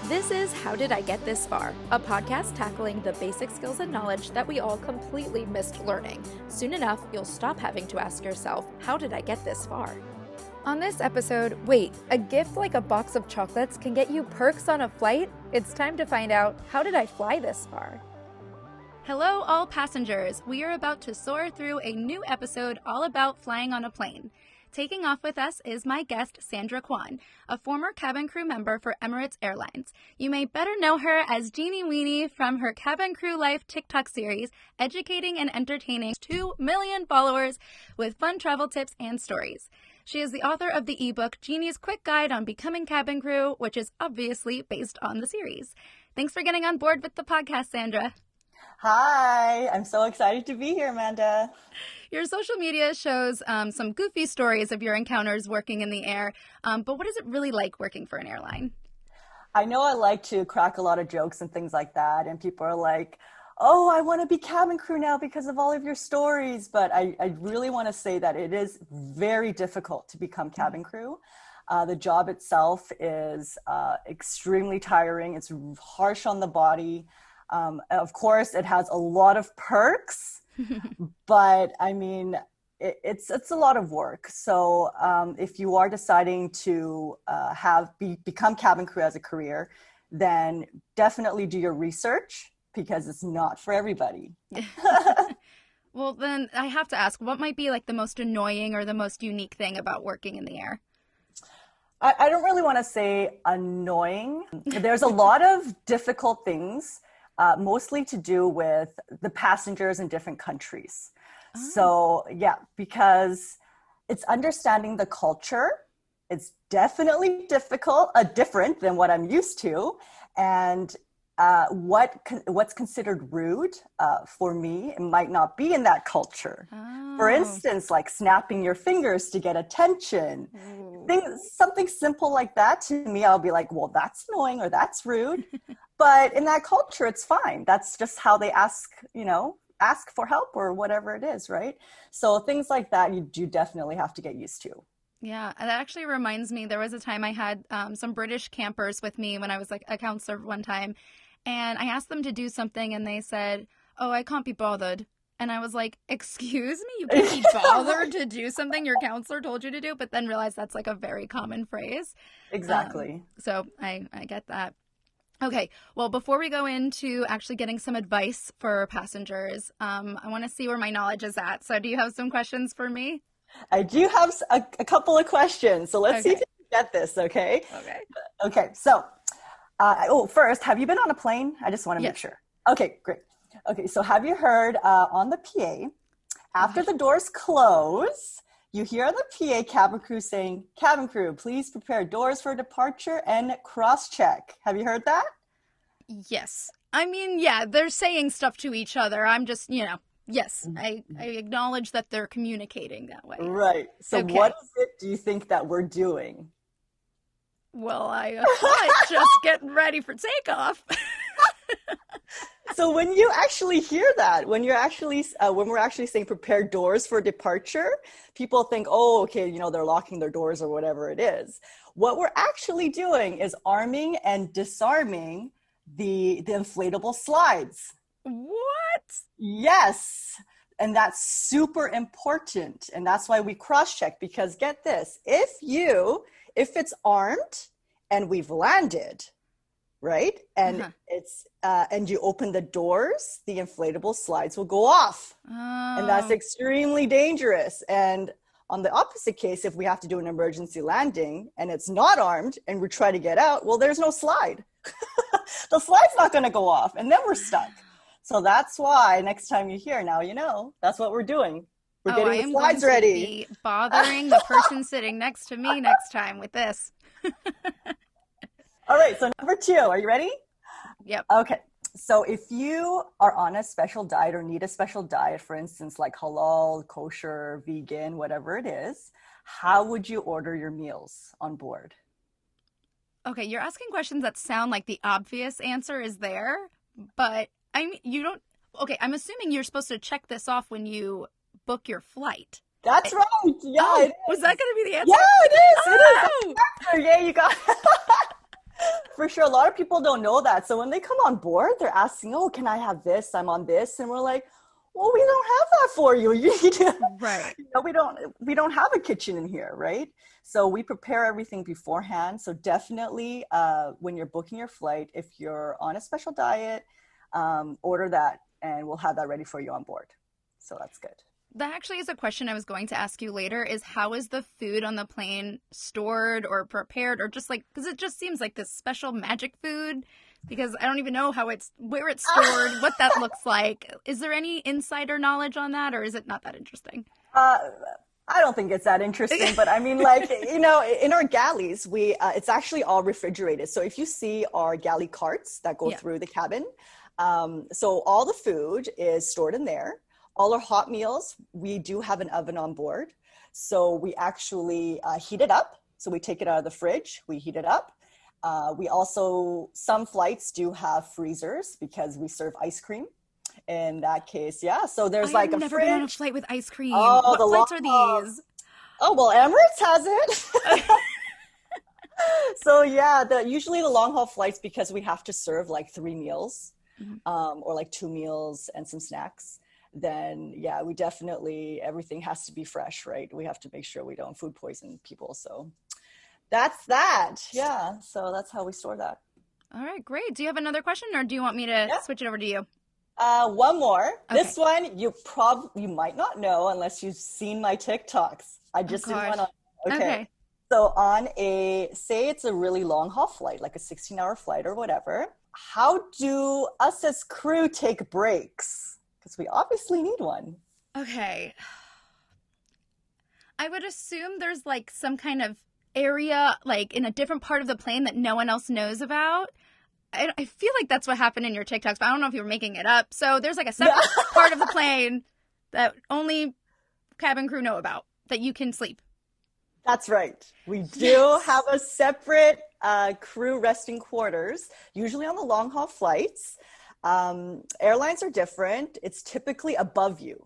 This is How Did I Get This Far, a podcast tackling the basic skills and knowledge that we all completely missed learning. Soon enough, you'll stop having to ask yourself, how did I get this far? On this episode, wait, a gift like a box of chocolates can get you perks on a flight? It's time to find out, how did I fly this far? Hello, all passengers. We are about to soar through a new episode all about flying on a plane. Taking off with us is my guest, Sandra Kwan, a former cabin crew member for Emirates Airlines. You may better know her as JEENIE WEENIE from her Cabin Crew Life TikTok series, educating and entertaining 2 million followers with fun travel tips and stories. She is the author of the ebook, JEENIE's Quick Guide on Becoming Cabin Crew, which is obviously based on the series. Thanks for getting on board with the podcast, Sandra. Hi, I'm so excited to be here, Amanda. Your social media shows some goofy stories of your encounters working in the air, but what is it really like working for an airline? I know I like to crack a lot of jokes and things like that, and people are like, oh, I want to be cabin crew now because of all of your stories, but I really want to say that it is very difficult to become cabin crew. The job itself is extremely tiring. It's harsh on the body. Of course, it has a lot of perks, but I mean, it's a lot of work. So if you are deciding to become cabin crew as a career, then definitely do your research because it's not for everybody. Well, then I have to ask, what might be like the most annoying or the most unique thing about working in the air? I don't really want to say annoying. There's a lot of difficult things. Mostly to do with the passengers in different countries. Oh. So yeah, because it's understanding the culture. It's definitely different than what I'm used to. And what's considered rude for me, it might not be in that culture. Oh. For instance, like snapping your fingers to get attention. Something simple like that, to me, I'll be like, well, that's annoying or that's rude. But in that culture, it's fine. That's just how they ask for help or whatever it is, right? So things like that, you do definitely have to get used to. Yeah, that actually reminds me, there was a time I had some British campers with me when I was like a counselor one time. And I asked them to do something and they said, oh, I can't be bothered. And I was like, excuse me, you can't be bothered to do something your counselor told you to do? But then realized that's like a very common phrase. Exactly. So I get that. Okay, well, before we go into actually getting some advice for passengers, I want to see where my knowledge is at. So do you have some questions for me? I do have a couple of questions. So let's see if you can get this, okay? Okay, so first, have you been on a plane? I just want to make sure. Okay, great. Okay, so have you heard on the PA, after the doors close, you hear on the PA cabin crew saying, cabin crew, please prepare doors for departure and cross-check. Have you heard that? Yes. I mean, yeah, they're saying stuff to each other. I'm just, yes, I acknowledge that they're communicating that way. Right. So what is it do you think that we're doing? Well, I thought just getting ready for takeoff. So when you actually hear that, when we're actually saying prepare doors for departure, people think, oh, okay, they're locking their doors or whatever it is. What we're actually doing is arming and disarming the inflatable slides. What? Yes. And that's super important. And that's why we cross-check, because get this, if it's armed and we've landed, right? And and you open the doors, the inflatable slides will go off. Oh. And that's extremely dangerous. And on the opposite case, if we have to do an emergency landing and it's not armed and we try to get out, well, there's no slide. The slide's not going to go off and then we're stuck. So that's why next time you hear, now you know, that's what we're doing. We're getting the slides ready. Be bothering the person sitting next to me next time with this. All right, so number 2, are you ready? Yep. Okay, so if you are on a special diet or need a special diet, for instance, like halal, kosher, vegan, whatever it is, how would you order your meals on board? Okay, you're asking questions that sound like the obvious answer is there, but you don't. Okay, I'm assuming you're supposed to check this off when you book your flight. That's right. Yeah. Was that going to be the answer? Yeah, it is. It is. Yeah, you got it. For sure. A lot of people don't know that. So when they come on board, they're asking, oh, can I have this? I'm on this. And we're like, well, we don't have that for you. You need to, Right. we don't have a kitchen in here, right? So we prepare everything beforehand. So definitely when you're booking your flight, if you're on a special diet, order that and we'll have that ready for you on board. So that's good. That actually is a question I was going to ask you later, is how is the food on the plane stored or prepared, or just like, because it just seems like this special magic food, because I don't even know where it's stored, what that looks like. Is there any insider knowledge on that, or is it not that interesting? I don't think it's that interesting, but I mean, like, in our galleys, it's actually all refrigerated. So if you see our galley carts that go through the cabin, so all the food is stored in there. All our hot meals, we do have an oven on board. So we actually heat it up. So we take it out of the fridge, we heat it up. We also, some flights do have freezers because we serve ice cream. In that case, yeah. So there's like a fridge. I've never been on a flight with ice cream. Oh, what flights are these? Oh, well, Emirates has it. So yeah, usually the long haul flights, because we have to serve like 3 meals, or like 2 meals and some snacks. Then yeah, we definitely, everything has to be fresh, right? We have to make sure we don't food poison people. So that's that. Yeah. So that's how we store that. All right, great. Do you have another question, or do you want me to switch it over to you? One more. Okay. This one you might not know unless you've seen my TikToks. I just did one on. Okay. So say it's a really long haul flight, like a 16-hour flight or whatever. How do us as crew take breaks? Because we obviously need one. Okay. I would assume there's like some kind of area like in a different part of the plane that no one else knows about. I feel like that's what happened in your TikToks, but I don't know if you were making it up. So there's like a separate part of the plane that only cabin crew know about that you can sleep. That's right. We do have a separate crew resting quarters, usually on the long haul flights. Airlines are different. It's typically above you.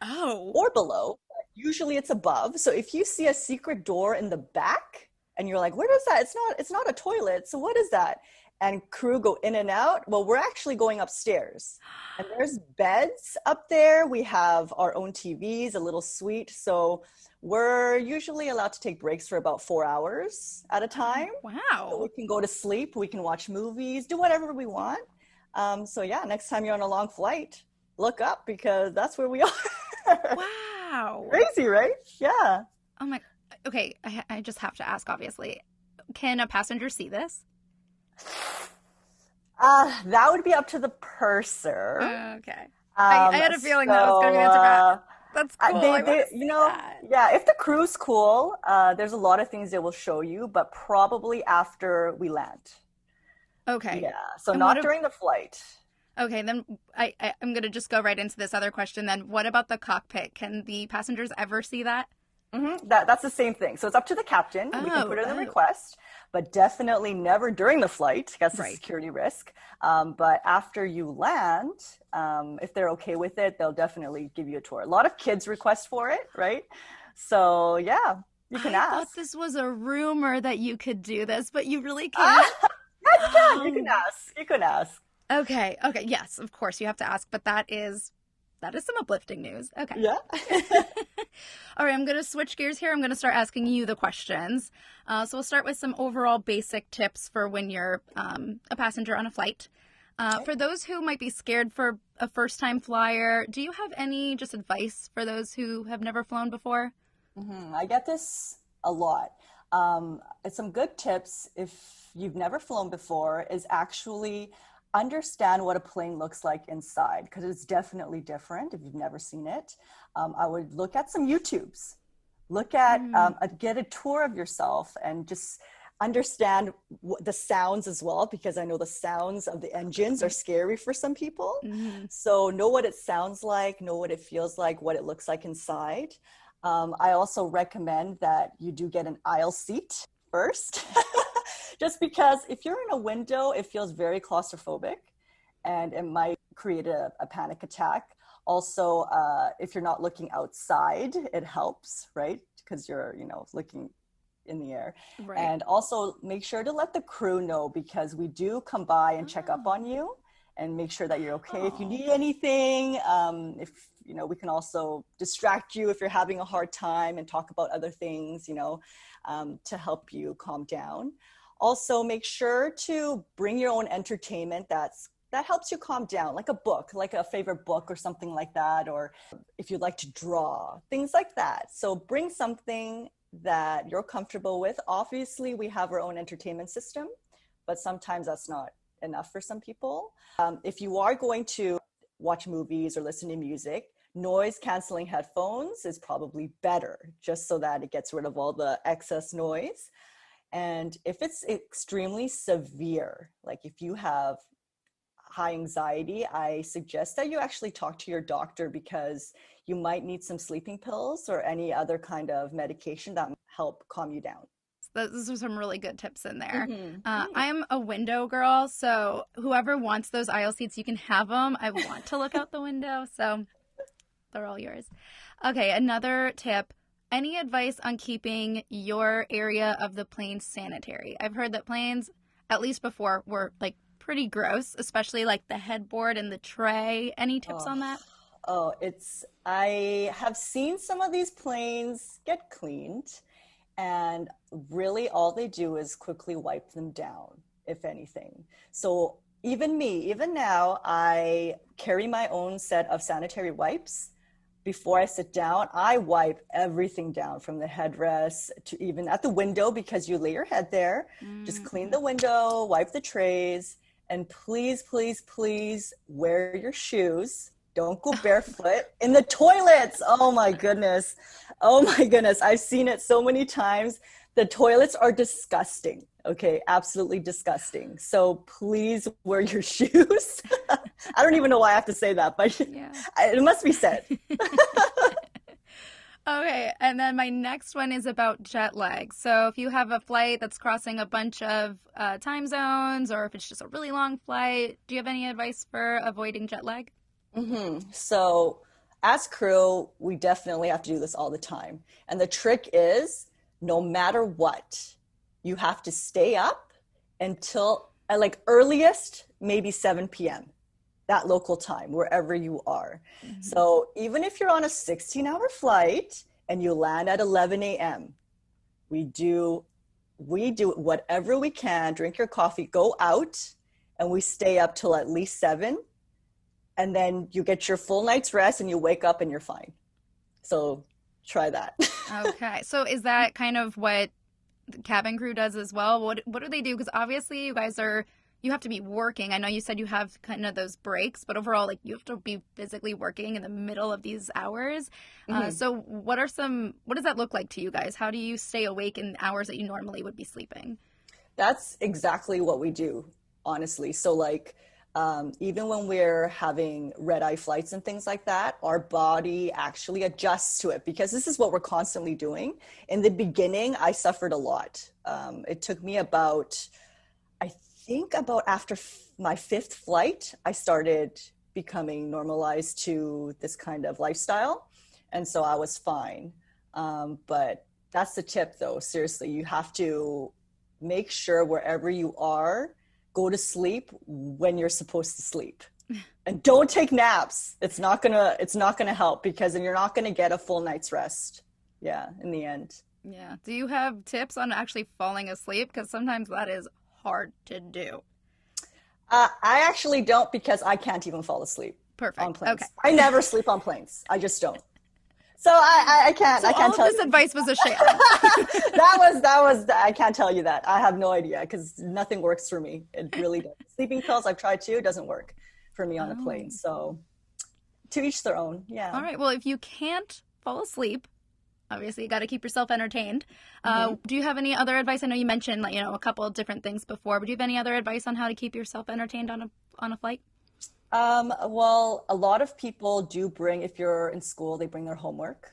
Oh. Or below. Usually it's above. So if you see a secret door in the back and you're like, what is that? It's not a toilet. So what is that? And crew go in and out. Well, we're actually going upstairs. And there's beds up there. We have our own TVs, a little suite. So we're usually allowed to take breaks for about 4 hours at a time. Wow. So we can go to sleep. We can watch movies, do whatever we want. So yeah, next time you're on a long flight, look up because that's where we are. Wow. Crazy, right? Yeah. Oh my. Okay, I just have to ask, obviously. Can a passenger see this? That would be up to the purser. Okay. I had a feeling that was going to be the answer back. That's cool. Yeah, if the crew's cool, there's a lot of things they will show you, but probably after we land. Okay. Yeah, so not during the flight. Okay, then I'm going to just go right into this other question then. What about the cockpit? Can the passengers ever see that? Mm-hmm. That's the same thing. So it's up to the captain. We can put in the request, but definitely never during the flight. That's a security risk. But after you land, if they're okay with it, they'll definitely give you a tour. A lot of kids request for it, right? So yeah, you can ask. I thought this was a rumor that you could do this, but you really can't. Yeah, you can. You can ask. You can ask. Okay. Yes, of course you have to ask, but that is some uplifting news. Okay. Yeah. All right, I'm going to switch gears here. I'm going to start asking you the questions. So we'll start with some overall basic tips for when you're a passenger on a flight. For those who might be scared for a first-time flyer, do you have any just advice for those who have never flown before? Mm-hmm. I get this a lot. Some good tips if you've never flown before is actually understand what a plane looks like inside, because it's definitely different if you've never seen it. I would look at some YouTubes, get a tour of yourself and just understand the sounds as well, because I know the sounds of the engines are scary for some people. Mm-hmm. So know what it sounds like, know what it feels like, what it looks like inside. I also recommend that you do get an aisle seat first. Just because if you're in a window, it feels very claustrophobic and it might create a panic attack. Also, if you're not looking outside, it helps, right? Because you're, looking in the air. Right. And also make sure to let the crew know, because we do come by and check up on you and make sure that you're okay. If you need anything, if, you know, we can also distract you if you're having a hard time and talk about other things, you know, to help you calm down. Also, make sure to bring your own entertainment that helps you calm down, like a book, like a favorite book or something like that, or if you'd like to draw, things like that. So bring something that you're comfortable with. Obviously, we have our own entertainment system, but sometimes that's not enough for some people. If you are going to watch movies or listen to music, noise canceling headphones is probably better, just so that it gets rid of all the excess noise. And if it's extremely severe, like if you have high anxiety, I suggest that you actually talk to your doctor, because you might need some sleeping pills or any other kind of medication that help calm you down. Those are some really good tips in there. Mm-hmm. I'm a window girl, so whoever wants those aisle seats, you can have them. I want to look out the window, so they're all yours. Okay, another tip. Any advice on keeping your area of the plane sanitary? I've heard that planes, at least before, were like pretty gross, especially like the headboard and the tray. Any tips on that? I have seen some of these planes get cleaned, and really all they do is quickly wipe them down, if anything. So even now, I carry my own set of sanitary wipes. Before I sit down, I wipe everything down, from the headrest to even at the window, because you lay your head there. Just clean the window, wipe the trays, and please, please, please wear your shoes. Don't go barefoot in the toilets. Oh my goodness. Oh my goodness. I've seen it so many times. The toilets are disgusting. Okay, absolutely disgusting. So please wear your shoes. I don't even know why I have to say that, but it must be said. Okay, and then my next one is about jet lag. So if you have a flight that's crossing a bunch of time zones, or if it's just a really long flight, do you have any advice for avoiding jet lag? So as crew, we definitely have to do this all the time. And the trick is, no matter what, you have to stay up until like earliest, maybe 7 p.m. that local time, wherever you are. So even if you're on a 16-hour flight and you land at 11 a.m., we do whatever we can, drink your coffee, go out, and we stay up till at least 7. And then you get your full night's rest and you wake up and you're fine. So try that. Okay. So is that kind of what the cabin crew does as well? What do they do? Because obviously you guys you have to be working. I know you said you have kind of those breaks, but overall, like, you have to be physically working in the middle of these hours. So what does that look like to you guys? How do you stay awake in hours that you normally would be sleeping? That's exactly what we do, honestly. So like, even when we're having red-eye flights and things like that, our body actually adjusts to it, because this is what we're constantly doing. In the beginning, I suffered a lot. It took me about after my 5th flight, I started becoming normalized to this kind of lifestyle. And so I was fine. But that's the tip, though. Seriously, you have to make sure wherever you are, go to sleep when you're supposed to sleep, and don't take naps. It's not gonna help, because then you're not gonna get a full night's rest. Yeah, in the end. Yeah. Do you have tips on actually falling asleep? Because sometimes that is hard to do. I actually don't, because I can't even fall asleep on planes. Okay. I never sleep on planes. I just don't. So I can't. So I can't all of this advice was a sham. that was. I can't tell you that. I have no idea, because nothing works for me. It really does. Sleeping pills I've tried too, doesn't work for me on a plane. So to each their own. Yeah. All right. Well, if you can't fall asleep, obviously you got to keep yourself entertained. Do you have any other advice? I know you mentioned, like, a couple of different things before, but do you have any other advice on how to keep yourself entertained on a flight? Well, a lot of people do bring, if you're in school, they bring their homework.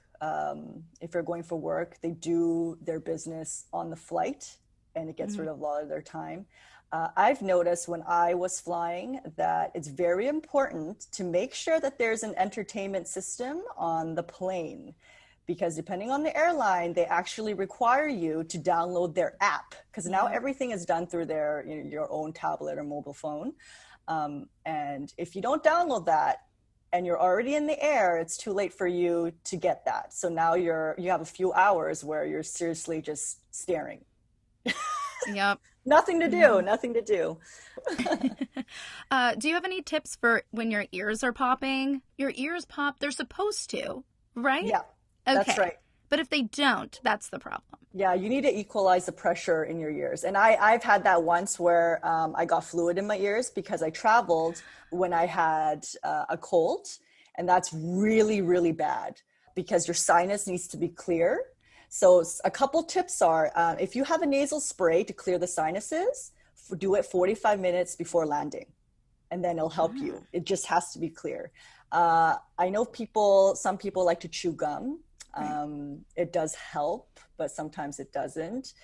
If you're going for work, they do their business on the flight, and it gets rid of a lot of their time. I've noticed when I was flying that it's very important to make sure that there's an entertainment system on the plane, because depending on the airline, they actually require you to download their app, because now everything is done through their, your own tablet or mobile phone. And if you don't download that and you're already in the air, it's too late for you to get that. So now you have a few hours where you're seriously just staring. Yep. Nothing to do, nothing to do. Do you have any tips for when your ears are popping? Your ears pop, they're supposed to, right? Yeah, that's right. But if they don't, that's the problem. Yeah, you need to equalize the pressure in your ears. And I've had that once where I got fluid in my ears because I traveled when I had a cold. And that's really, really bad because your sinus needs to be clear. So a couple tips are, if you have a nasal spray to clear the sinuses, do it 45 minutes before landing, and then it'll help you. It just has to be clear. I know some people like to chew gum. It does help, but sometimes it doesn't.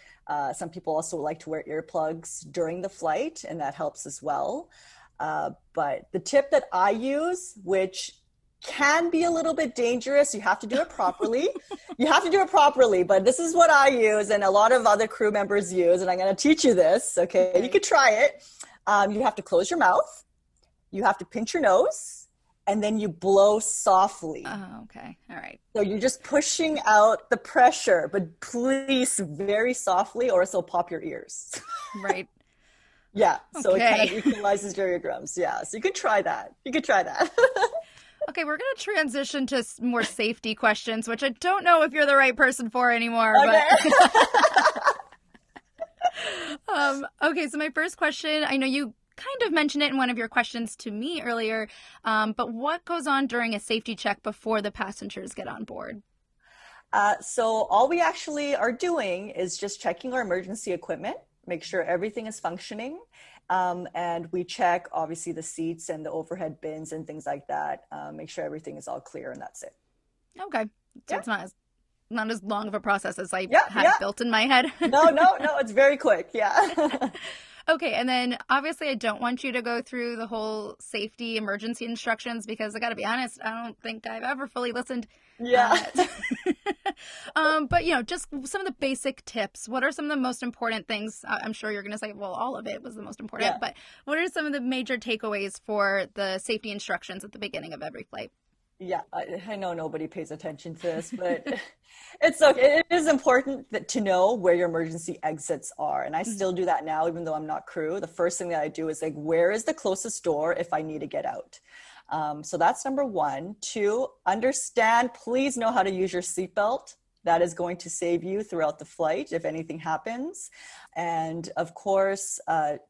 Some people also like to wear earplugs during the flight, and that helps as well. But the tip that I use, which can be a little bit dangerous, you have to do it properly. But this is what I use and a lot of other crew members use, and I'm going to teach you this. Okay. You could try it. You have to close your mouth. You have to pinch your nose, and then you blow softly. Oh, okay. All right. So you're just pushing out the pressure, but please very softly or else it'll pop your ears. Right. Yeah. So it kind of equalizes your eardrums. Yeah. So you could try that. Okay, we're going to transition to more safety questions, which I don't know if you're the right person for anymore. Okay. But okay, so my first question, I know you kind of mentioned it in one of your questions to me earlier, but what goes on during a safety check before the passengers get on board? So all we actually are doing is just checking our emergency equipment, make sure everything is functioning. And we check obviously the seats and the overhead bins and things like that. Make sure everything is all clear, and that's it. Okay. So it's not as long of a process as I had built in my head. No, it's very quick. Yeah. Okay. And then obviously I don't want you to go through the whole safety emergency instructions because I got to be honest, I don't think I've ever fully listened. Yeah. But just some of the basic tips. What are some of the most important things? I'm sure you're going to say, well, all of it was the most important, but what are some of the major takeaways for the safety instructions at the beginning of every flight? Yeah, I know nobody pays attention to this, but it's okay. It is important to know where your emergency exits are. And I still do that now, even though I'm not crew. The first thing that I do is like, where is the closest door if I need to get out? So that's number one. Two, please know how to use your seatbelt. That is going to save you throughout the flight if anything happens. And of course,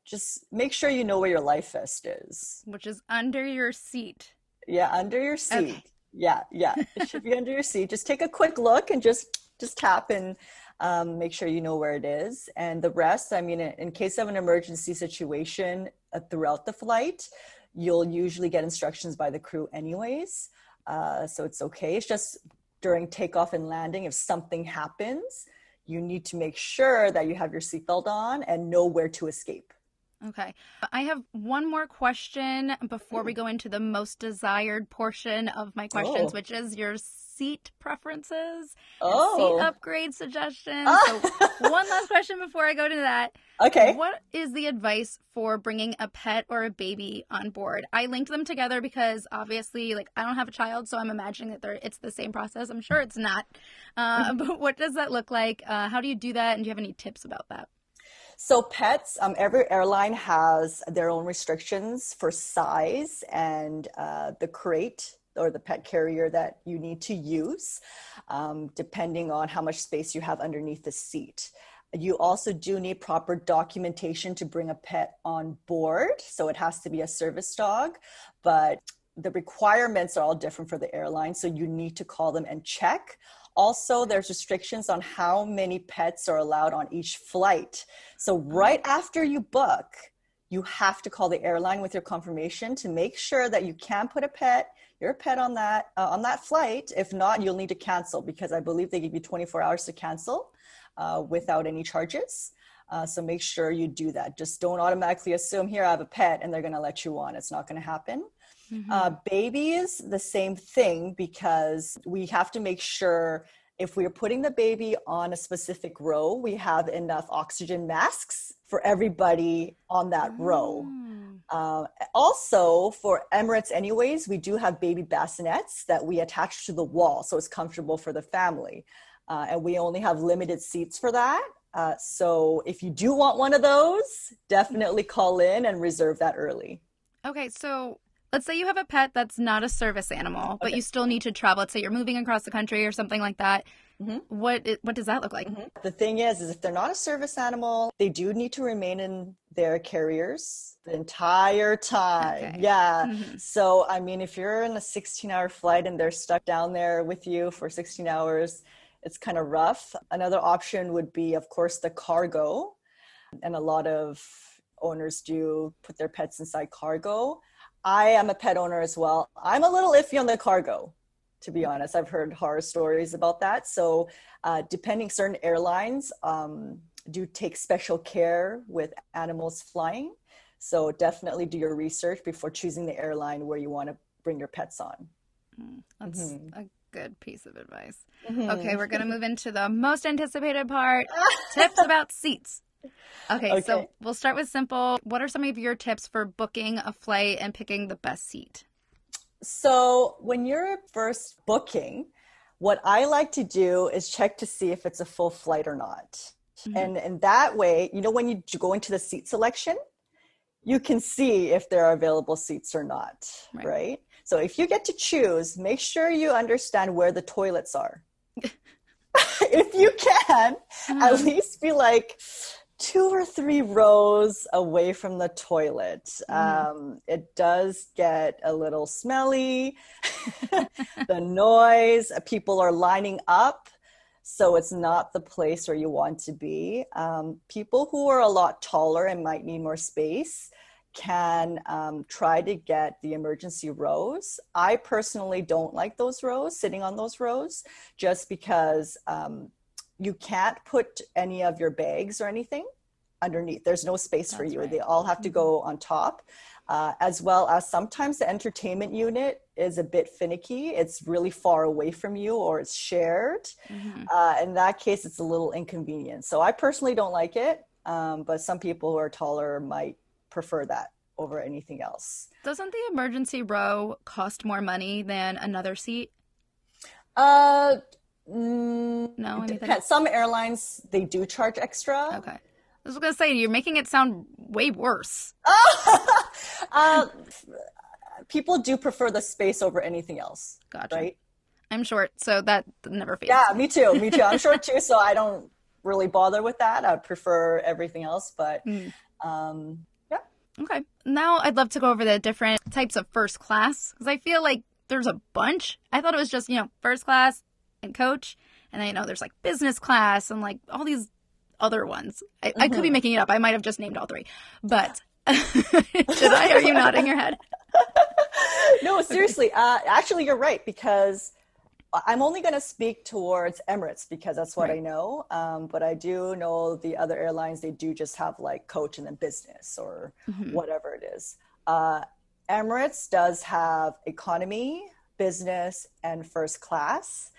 just make sure you know where your life vest is. Which is under your seat. Yeah, under your seat. Okay. Yeah. It should be under your seat. Just take a quick look and just tap and make sure you know where it is. And the rest, I mean, in case of an emergency situation throughout the flight, you'll usually get instructions by the crew anyways. So it's okay. It's just during takeoff and landing, if something happens, you need to make sure that you have your seatbelt on and know where to escape. Okay. I have one more question before we go into the most desired portion of my questions, which is your seat preferences and seat upgrade suggestions. So one last question before I go to that. Okay. What is the advice for bringing a pet or a baby on board? I linked them together because obviously, I don't have a child, so I'm imagining that it's the same process. I'm sure it's not. But what does that look like? How do you do that? And do you have any tips about that? So pets, every airline has their own restrictions for size and the crate or the pet carrier that you need to use, depending on how much space you have underneath the seat. You also do need proper documentation to bring a pet on board. So it has to be a service dog, but the requirements are all different for the airline. So you need to call them and check. Also, there's restrictions on how many pets are allowed on each flight. So right after you book, you have to call the airline with your confirmation to make sure that you can put your pet on that flight. If not, you'll need to cancel because I believe they give you 24 hours to cancel without any charges. So make sure you do that. Just don't automatically assume, here, I have a pet, and they're going to let you on. It's not going to happen. Mm-hmm. Babies, the same thing, because we have to make sure If we're putting the baby on a specific row, we have enough oxygen masks for everybody on that row. Also, for Emirates anyways, we do have baby bassinets that we attach to the wall, so it's comfortable for the family. And we only have limited seats for that. So if you do want one of those, definitely call in and reserve that early. Okay, so let's say you have a pet that's not a service animal, but you still need to travel. Let's say you're moving across the country or something like that. What does that look like? The thing is if they're not a service animal, they do need to remain in their carriers the entire time. Okay. Yeah. So, I mean, if you're in a 16-hour flight and they're stuck down there with you for 16 hours, it's kind of rough. Another option would be, of course, the cargo. And a lot of owners do put their pets inside cargo. I am a pet owner as well. I'm a little iffy on the cargo, to be honest. I've heard horror stories about that. So depending, certain airlines do take special care with animals flying. So definitely do your research before choosing the airline where you want to bring your pets on. That's a good piece of advice. Okay, we're going to move into the most anticipated part, tips about seats. Okay, so we'll start with simple. What are some of your tips for booking a flight and picking the best seat? So when you're first booking, what I like to do is check to see if it's a full flight or not. And that way, you know, when you go into the seat selection, you can see if there are available seats or not, right? So if you get to choose, make sure you understand where the toilets are. If you can, at least be like 2 or 3 rows away from the toilet. It does get a little smelly. The noise, people are lining up, so it's not the place where you want to be. People who are a lot taller and might need more space can try to get the emergency rows. I personally don't like those rows, sitting on those rows, just because you can't put any of your bags or anything underneath. There's no space for you. They all have to go on top, as well as sometimes the entertainment unit is a bit finicky. It's really far away from you, or it's shared. In that case, it's a little inconvenient. So I personally don't like it, but some people who are taller might prefer that over anything else. Doesn't the emergency row cost more money than another seat? No, depends. Some airlines, they do charge extra. Okay. I was going to say, you're making it sound way worse. People do prefer the space over anything else. Gotcha. Right? I'm short, so that never fades. Yeah, me too. I'm short too, so I don't really bother with that. I prefer everything else, but yeah. Okay. Now I'd love to go over the different types of first class, because I feel like there's a bunch. I thought it was just, first class and coach, and then, there's like business class and like all these other ones. I could be making it up. I might have just named all 3, but did I? Are you nodding your head? No, seriously. Actually, you're right, because I'm only going to speak towards Emirates because that's what I know. But I do know the other airlines, they do just have like coach and then business or whatever it is. Emirates does have economy, business, and first class.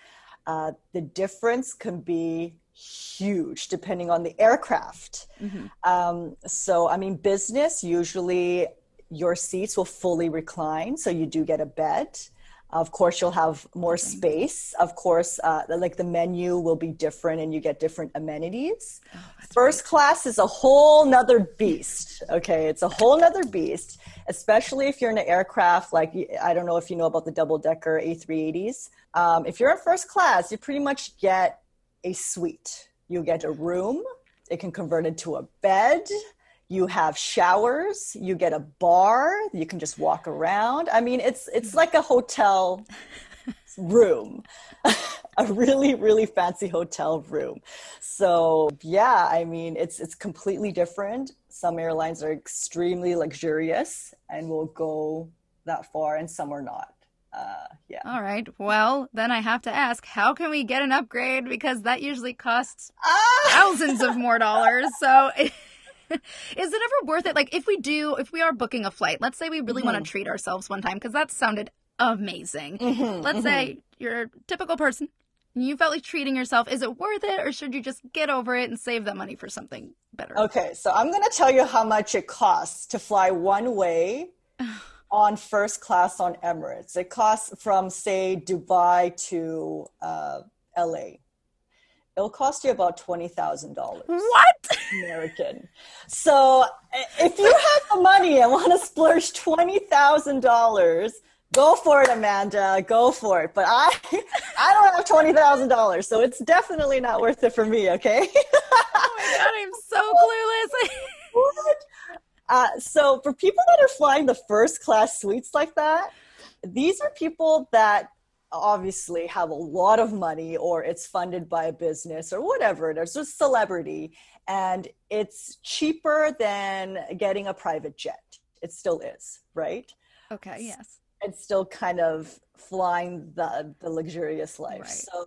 The difference can be huge depending on the aircraft. So, I mean, business, usually your seats will fully recline, so you do get a bed. Of course, you'll have more space. Of course, like the menu will be different and you get different amenities. First class is a whole nother beast. Okay, it's a whole nother beast, especially if you're in an aircraft like, I don't know if you know about the double-decker A380s. If you're in first class, you pretty much get a suite. You get a room. It can convert into a bed. You have showers, you get a bar, you can just walk around. I mean, it's like a hotel room, a really, really fancy hotel room. So yeah, I mean, it's completely different. Some airlines are extremely luxurious and will go that far, and some are not. Yeah. All right. Well, then I have to ask, how can we get an upgrade? Because that usually costs thousands of more dollars. So is it ever worth it? Like if we are booking a flight, let's say we really want to treat ourselves one time, because that sounded amazing. Let's say you're a typical person, You felt like treating yourself. Is it worth it, or should you just get over it and save that money for something better? Okay, so I'm going to tell you how much it costs to fly one way on first class on Emirates. It costs from, say, Dubai to LA. It'll cost you about $20,000. What? American. So if you have the money and want to splurge $20,000, go for it, Amanda. Go for it. But I don't have $20,000, so it's definitely not worth it for me. Okay. Oh my God, I'm so clueless. What? So for people that are flying the first class suites like that, these are people that obviously have a lot of money, or it's funded by a business or whatever. There's a celebrity, and it's cheaper than getting a private jet. It still is, right? Okay, yes. It's still kind of flying the luxurious life. Right. So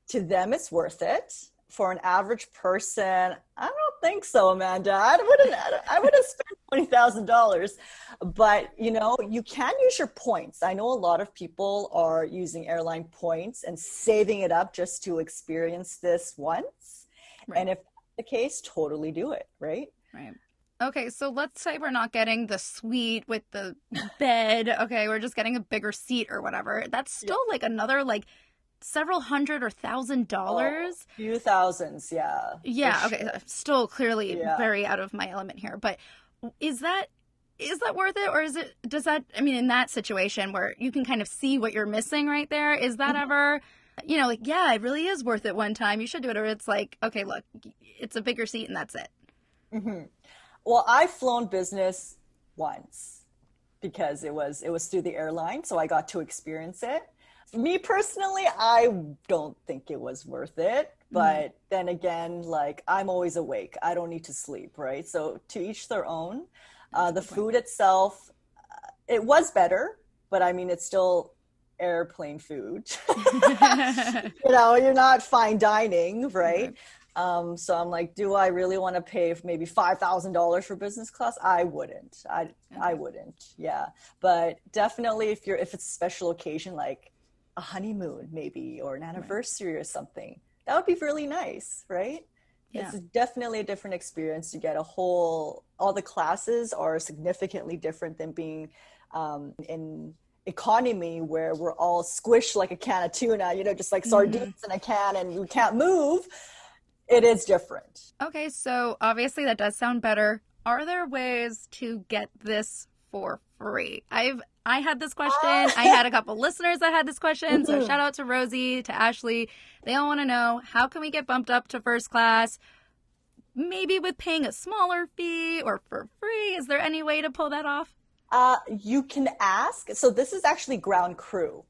to them, it's worth it. For an average person, I don't think so, Amanda. I wouldn't spend $20,000. But, you can use your points. I know a lot of people are using airline points and saving it up just to experience this once. Right. And if that's the case, totally do it, right? Right. Okay, so let's say we're not getting the suite with the bed. Okay, we're just getting a bigger seat or whatever. That's still like another several hundred or $1,000. A few thousands, yeah. Yeah, okay. Sure. Still clearly very out of my element here. But is that worth it? Or in that situation where you can kind of see what you're missing right there, is that ever, it really is worth it one time, you should do it? Or it's like, okay, look, it's a bigger seat and that's it. Mm-hmm. Well, I've flown business once because it was through the airline, so I got to experience it. Me personally, I don't think it was worth it. But then again, I'm always awake. I don't need to sleep, right? So to each their own. The food itself, it was better, but it's still airplane food. You're not fine dining, right? So I'm like, do I really want to pay maybe $5,000 for business class? I wouldn't. I wouldn't. Yeah. But definitely if it's a special occasion, like a honeymoon maybe, or an anniversary or something, that would be really nice, right? Yeah. It's definitely a different experience to get all the classes are significantly different than being in economy, where we're all squished like a can of tuna, just like sardines in a can, and you can't move. It is different. Okay, so obviously that does sound better. Are there ways to get this for free? I had this question. I had a couple listeners that had this question. So shout out to Rosie, to Ashley. They all want to know, how can we get bumped up to first class? Maybe with paying a smaller fee or for free. Is there any way to pull that off? You can ask. So this is actually ground crew.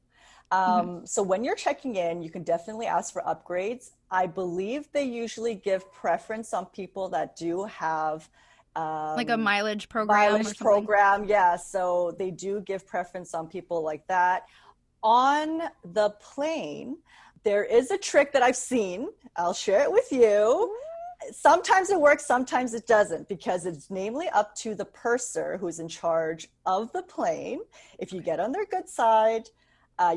So when you're checking in, you can definitely ask for upgrades. I believe they usually give preference on people that do have like a mileage program. Yeah. So they do give preference on people like that. On the plane, there is a trick that I've seen. I'll share it with you. Sometimes it works, sometimes it doesn't, because it's namely up to the purser who's in charge of the plane. If you get on their good side,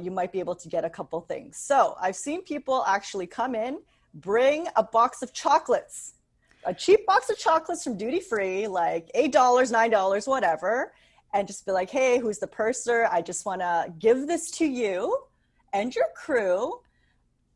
you might be able to get a couple things. So I've seen people actually come in, bring a box of chocolates, a cheap box of chocolates from duty free, like $8, $9, whatever, and just be like, hey, who's the purser? I just want to give this to you and your crew,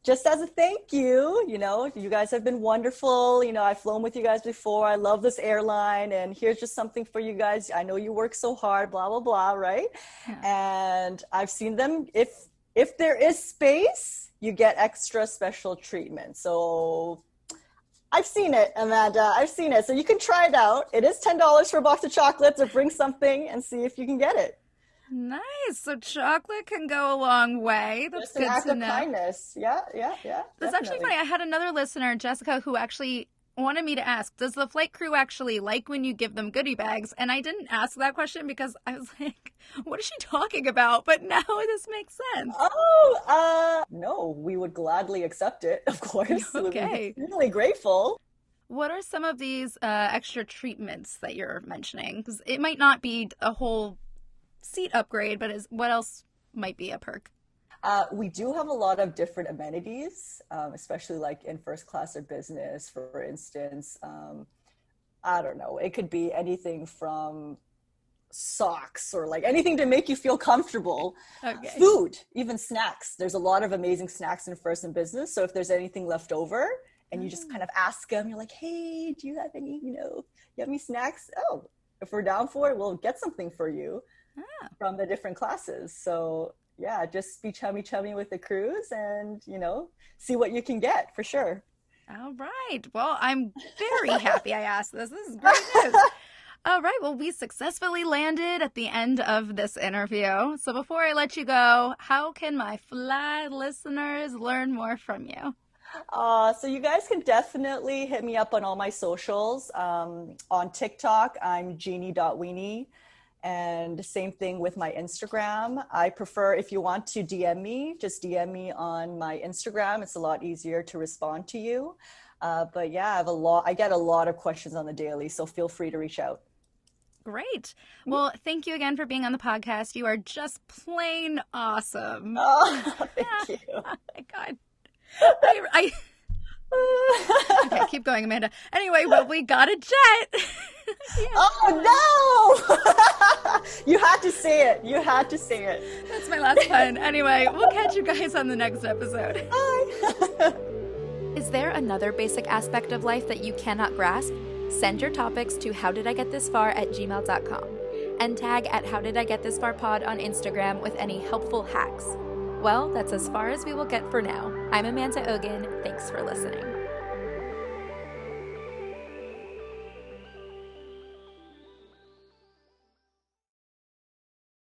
just as a thank you. You guys have been wonderful. I've flown with you guys before. I love this airline, and here's just something for you guys. I know you work so hard, blah, blah, blah, right? Yeah. And I've seen them, if there is space, you get extra special treatment. So I've seen it, Amanda. I've seen it. So you can try it out. It is $10 for a box of chocolates, or bring something and see if you can get it. Nice. So chocolate can go a long way. That's good to know. Just an act of kindness. Yeah. That's actually funny. I had another listener, Jessica, who actually wanted me to ask, does the flight crew actually like when you give them goodie bags? And I didn't ask that question because I was like, what is she talking about? But now this makes sense. No, we would gladly accept it, of course. Okay. We'd be really grateful. What are some of these extra treatments that you're mentioning? Because it might not be a whole seat upgrade, but what else might be a perk? We do have a lot of different amenities, especially like in first class or business, for instance. I don't know, it could be anything from socks or like anything to make you feel comfortable. Okay. Food, even snacks. There's a lot of amazing snacks in first and business. So if there's anything left over and you just kind of ask them, you're like, hey, do you have any, yummy snacks? Oh, if we're down for it, we'll get something for you from the different classes. So yeah, just be chummy with the crews and, see what you can get for sure. All right. Well, I'm very happy I asked this. This is great news. All right. Well, we successfully landed at the end of this interview. So before I let you go, how can my fly listeners learn more from you? So you guys can definitely hit me up on all my socials. On TikTok, I'm jeenie.weenie. And same thing with my Instagram. I prefer, if you want to DM me, just DM me on my Instagram. It's a lot easier to respond to you. But yeah, I get a lot of questions on the daily, so feel free to reach out. Great. Well, thank you again for being on the podcast. You are just plain awesome. Oh, thank you. Oh my God. Okay, keep going, Amanda. Anyway, well, we got a jet. Yeah. Oh, no! You had to say it. That's my last pun. Anyway, we'll catch you guys on the next episode. Bye. Is there another basic aspect of life that you cannot grasp? Send your topics to howdidigetthisfar@gmail.com and tag at howdidigetthisfarpod on Instagram with any helpful hacks. Well, that's as far as we will get for now. I'm Amanda Ogan. Thanks for listening.